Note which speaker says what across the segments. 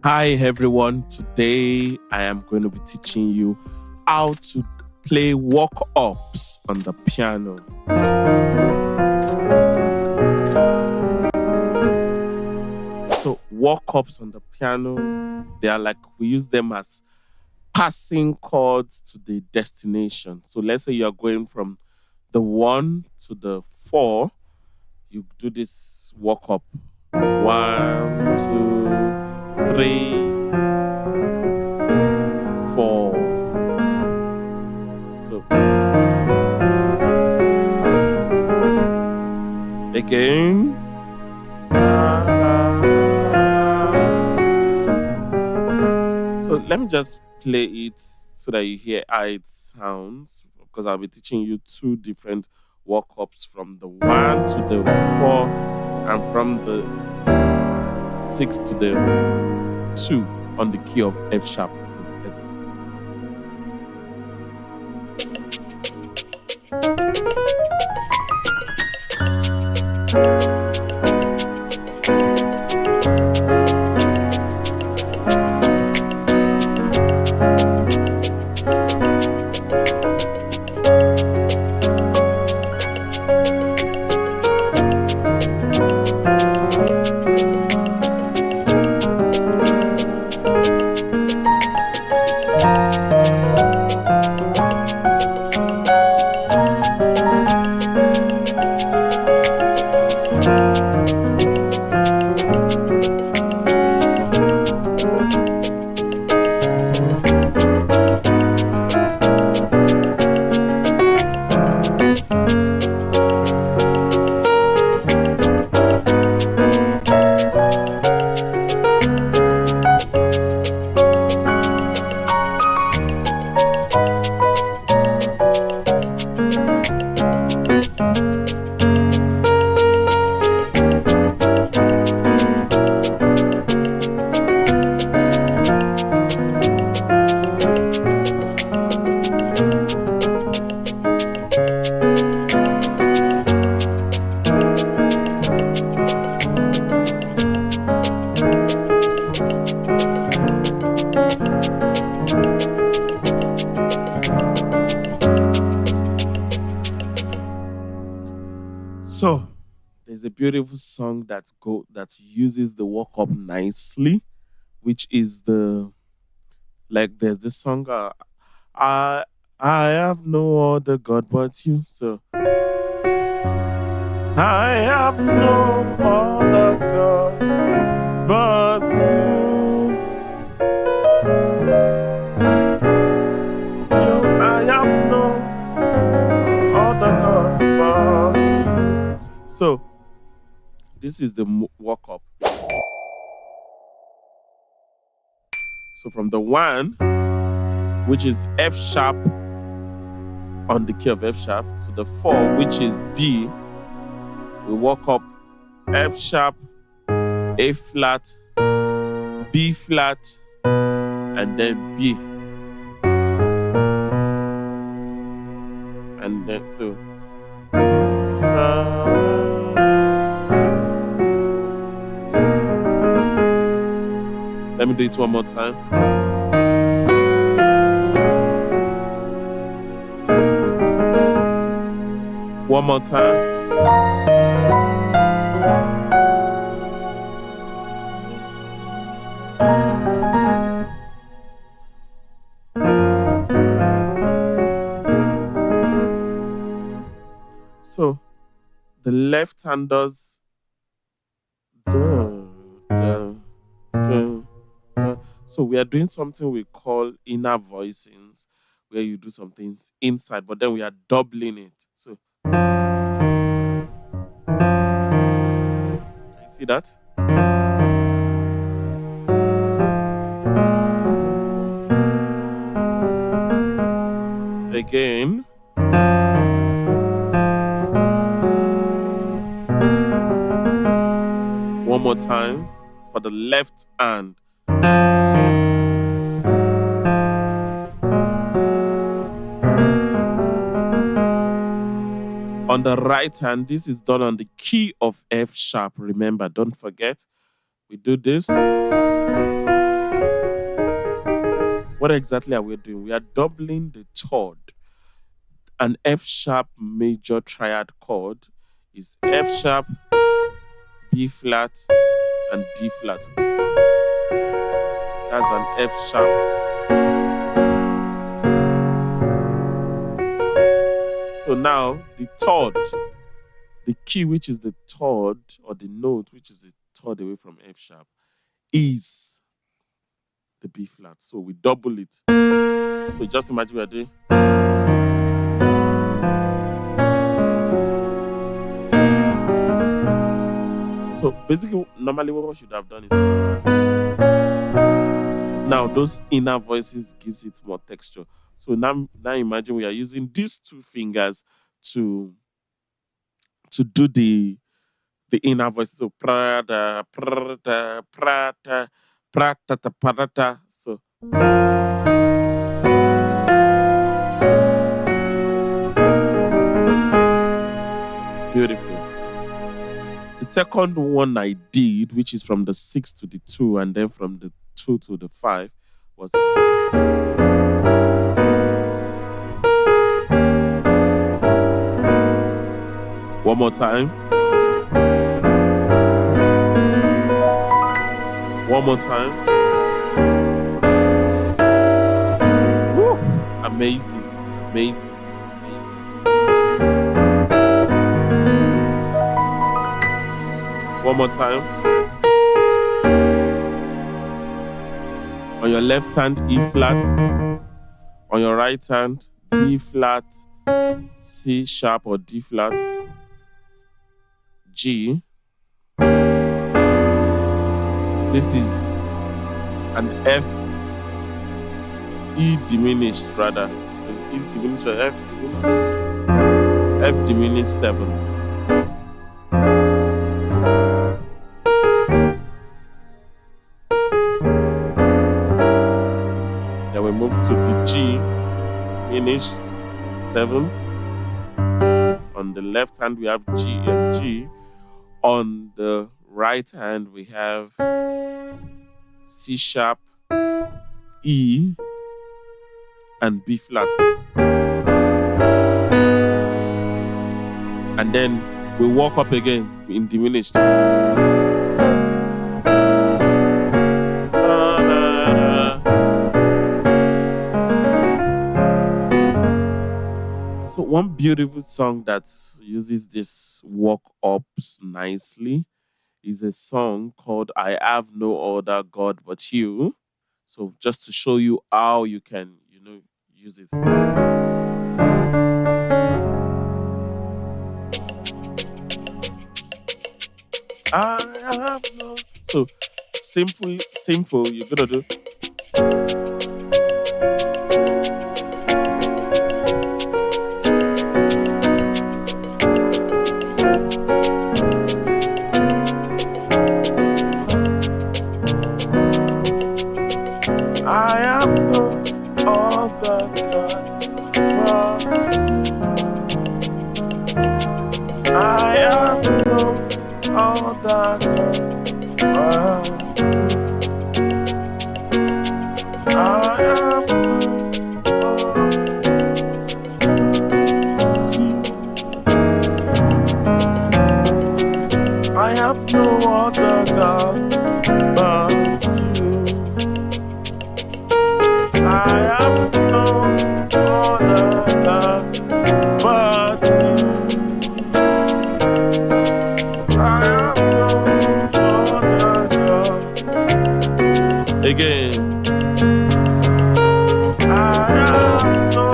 Speaker 1: Hi everyone, today I am going to be teaching you how to play walk-ups on the piano. So walk-ups on the piano, they are like, we use them as passing chords to the destination. So let's say you are going from the 1 to the 4, you do this walk-up. 1, 2, 3, 4. So again. So let me just play it so that you hear how it sounds, because I'll be teaching you two different walk-ups from the 1 to the 4 and from the 6 to the 2 on the key of F sharp. So let's go. So there's a beautiful song that uses the walk up nicely, which is there's this song I I have no other God but you. So I have no other God but you. I have no other God but you. So this is the walk up. So from the 1, which is F sharp on the key of F sharp, to the 4, which is B, we walk up F sharp, A flat, B flat, and then B. And then so. Let me do it one more time. One more time. So the left hand does so we are doing something we call inner voicings, where you do some things inside, but then we are doubling it. So can you see that? Again. One more time for the left hand. On the right hand, this is done on the key of F sharp. Remember, don't forget, we do this. What exactly are we doing? We are doubling the third. An F sharp major triad chord is F sharp, B flat, and D flat. That's an F sharp. So now the third, the key which is the third, or the note which is the third away from F sharp, is the B flat. So we double it. So just imagine we are doing. So basically, normally what we should have done is now those inner voices gives it more texture. So now imagine we are using these two fingers to do the inner voices. So prada, prada, prada, prada, prada. So beautiful. The second one I did, which is from the 6 to the 2, and then from the 2 to the 5, was one more time. One more time. Woo! Amazing, amazing, amazing. One more time. On your left hand, E flat. On your right hand, B flat, C sharp or D flat, G. This is an F, E diminished rather. E diminished or F diminished? F diminished seventh. Then we move to the G diminished seventh. On the left hand we have G and G. On the right hand we have C sharp, E, and B flat. And then we walk up again in diminished. So one beautiful song that uses this walk ups nicely is a song called I Have No Other God But You. So just to show you how you can, use it. I have no. So simple, you're gonna do. I have no other God but you. I have no other God but you. I have no other God but you. I have no other God but you. I have no other God. Again. I have no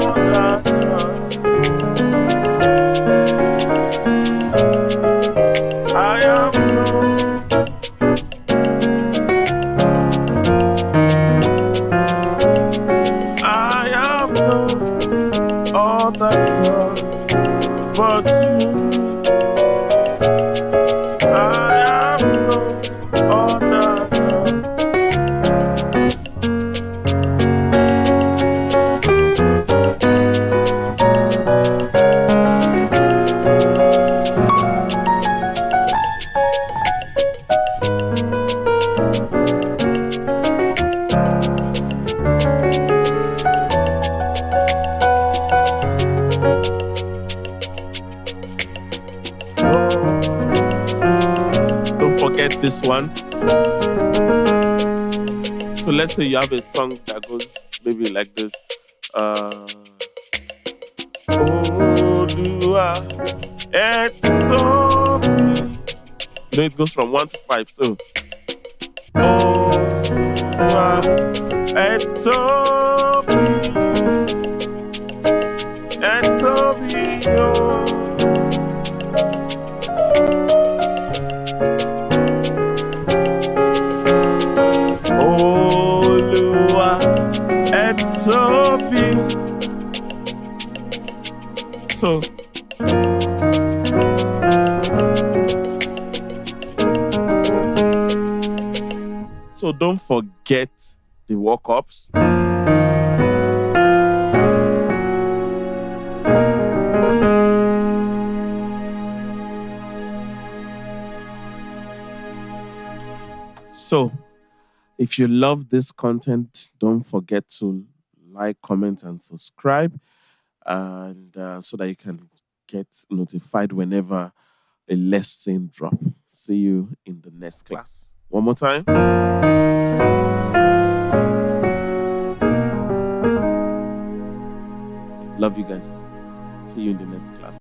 Speaker 1: other God. I have no. this one. So let's say you have a song that goes maybe like this. Olúwa, ẹ tóbi. You know, it goes from 1 to 5. So, Olúwa, ẹ tóbi, ẹ tóbi o. Olúwa, ẹ tóbi. So don't forget the walk-ups. So if you love this content, don't forget to like, comment, and subscribe, and so that you can get notified whenever a lesson drop. See you in the next class. One more time. Love you guys. See you in the next class.